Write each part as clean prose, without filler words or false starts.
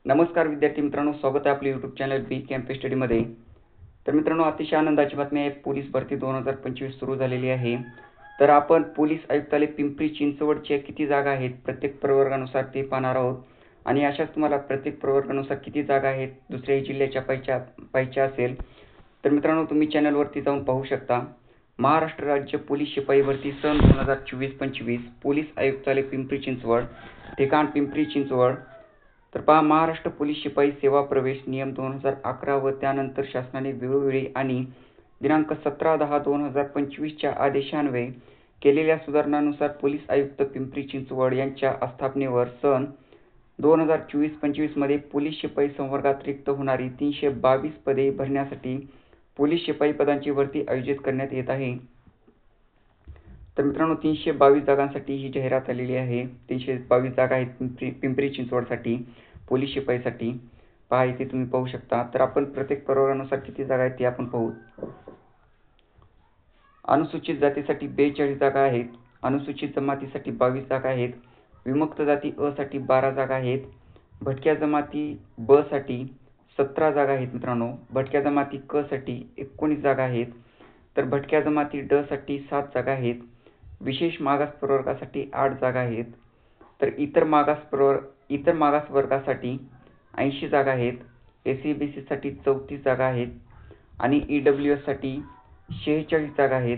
नमस्कार विद्यार्थी मित्रांनो, स्वागत आहे आपल्या यूट्यूब चॅनल बी कॅम्पस स्टडीमध्ये। तर मित्रांनो, अतिशय आनंदाची बातमी आहे, पोलीस भरती 2025 सुरू झालेली आहे। तर आपण पोलीस आयुक्तालय पिंपरी चिंचवडच्या किती जागा आहेत प्रत्येक प्रवर्गानुसार ते पाहणार आहोत। आणि अशाच तुम्हाला प्रत्येक प्रवर्गानुसार किती जागा आहेत दुसऱ्याही जिल्ह्याच्या पाहिजे असेल तर मित्रांनो तुम्ही चॅनलवरती जाऊन पाहू शकता। महाराष्ट्र राज्य पोलीस शिपाई भरती सन 2024-25 पोलीस आयुक्तालय पिंपरी चिंचवड, ठिकाण पिंपरी चिंचवड। तर पहा, महाराष्ट्र पोलीस शिपाई सेवा प्रवेश नियम 2011 व त्यानंतर शासनाने वेळोवेळी आणि दिनांक 17/10/2025 च्या आदेशान्वये केलेल्या सुधारणांनुसार पोलीस आयुक्त पिंपरी चिंचवड यांच्या आस्थापनेवर सन 2024-25 मध्ये पोलीस शिपाई संवर्गात रिक्त होणारी 322 पदे भरण्यासाठी पोलीस शिपाई पदांची भरती आयोजित करण्यात येत आहे। तर मित्रांनो, 322 जागांसाठी ही जाहिरात आलेली आहे। 322 जागा आहेत पिंपरी चिंचवडसाठी पोलीस शिपाईसाठी। पहा, इथे तुम्ही पाहू शकता। तर आपण प्रत्येक प्रवर्गानुसार किती जागा आहेत ते आपण पाहू। अनुसूचित जातीसाठी 42 जागा आहेत, अनुसूचित जमातीसाठी 22 जागा आहेत, विमुक्त जाती अ साठी 12 जागा आहेत, भटक्या जमाती ब साठी 17 जागा आहेत मित्रांनो, भटक्या जमाती क साठी 19 जागा आहेत, तर भटक्या जमाती ड साठी 7 जागा आहेत, विशेष मागास प्रवर्गासाठी 8 जागा आहेत, तर इतर मागास वर्गासाठी 80 जागा आहेत, SC/BC साठी 34 जागा आहेत आणि EWS साठी 46 जागा आहेत,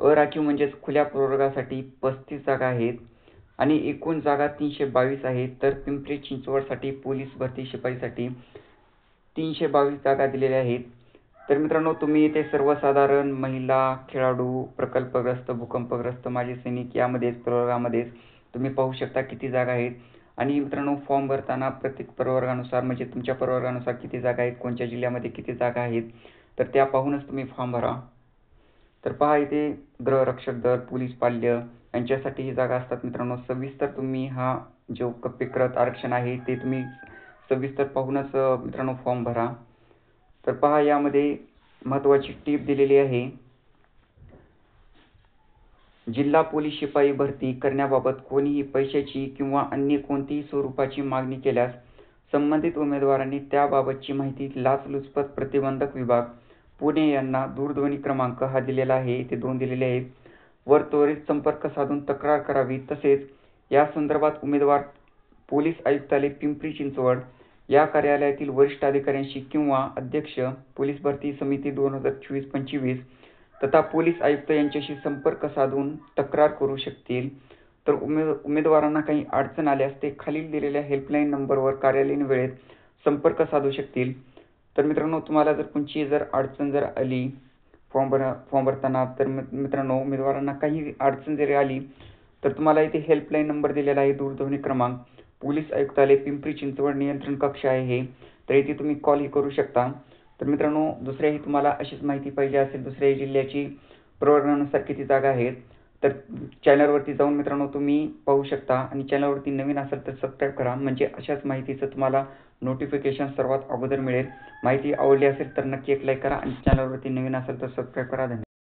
अराखीव म्हणजेच खुल्या प्रवर्गासाठी 35 जागा आहेत आणि एकूण जागा 322 आहेत। तर पिंपरी चिंचवडसाठी पोलीस भरती शिपाईसाठी 322 जागा दिलेल्या आहेत। तर मित्रांनो, तुम्ही इथे सर्वसाधारण, महिला, खेळाडू, प्रकल्पग्रस्त, भूकंपग्रस्त, माजी सैनिक यामध्येच प्रवर्गामध्येच तुम्ही पाहू शकता किती जागा आहेत। आणि मित्रांनो, फॉर्म भरताना प्रत्येक प्रवर्गानुसार म्हणजे तुमच्या प्रवर्गानुसार किती जागा आहेत, कोणत्या जिल्ह्यामध्ये किती जागा आहेत, तर त्या पाहूनच तुम्ही फॉर्म भरा। तर पहा, इथे गृहरक्षक दल, पोलीस पाल्य यांच्यासाठी ही जागा असतात मित्रांनो। सविस्तर तुम्ही हा जो कप्पेकृत आरक्षण आहे ते तुम्ही सविस्तर पाहूनच मित्रांनो फॉर्म भरा। तर पहा, यामध्ये महत्त्वाची टीप दिलेली आहे, जिल्हा पोलीस शिपाई भरती करण्याबाबत कोणीही पैशाची किंवा अन्य कोणतीही स्वरूपाची मागणी केल्यास संबंधित उमेदवारांनी त्याबाबतची माहिती लाचलुचपत प्रतिबंधक विभाग, पुणे यांना दूरध्वनी क्रमांक हा दिलेला आहे, ते 2 दिलेले आहेत, वर त्वरित संपर्क साधून तक्रार करावी। तसेच या संदर्भात उमेदवार पोलीस आयुक्तालय पिंपरी चिंचवड या कार्यालयातील वरिष्ठ अधिकाऱ्यांशी किंवा अध्यक्ष पोलीस भरती समिती 2024-25 तथा पोलीस आयुक्त यांच्याशी संपर्क साधून तक्रार करू शकतील। तर उमेदवारांना काही अडचण आल्यास ते खालील दिलेल्या हेल्पलाईन नंबरवर कार्यालयीन वेळेत संपर्क साधू शकतील। तर मित्रांनो, तुम्हाला जर कोणची अडचण आली फॉर्म भरताना, तर मित्रांनो उमेदवारांना काही अडचण जरी आली तर तुम्हाला इथे हेल्पलाईन नंबर दिलेला आहे, दूरध्वनी क्रमांक, पोलीस आयुक्तालय पिंपरी चिंचवड नियंत्रण कक्ष आहे हे, तर इथे तुम्ही कॉल करू शकता। तर मित्रांनो, दुसऱ्याही तुम्हाला अशीच माहिती पाहिजे असेल, दुसऱ्याही जिल्ह्याची प्रवर्गानुसार किती जागा आहेत, तर चॅनलवरती जाऊन मित्रांनो तुम्ही पाहू शकता। आणि चॅनलवरती नवीन असेल तर सबस्क्राईब करा, म्हणजे अशाच माहितीचं तुम्हाला नोटिफिकेशन सर्वात अगोदर मिळेल। माहिती आवडली असेल तर नक्की एक लाईक करा आणि चॅनलवरती नवीन असेल तर सबस्क्राईब करा। धन्यवाद।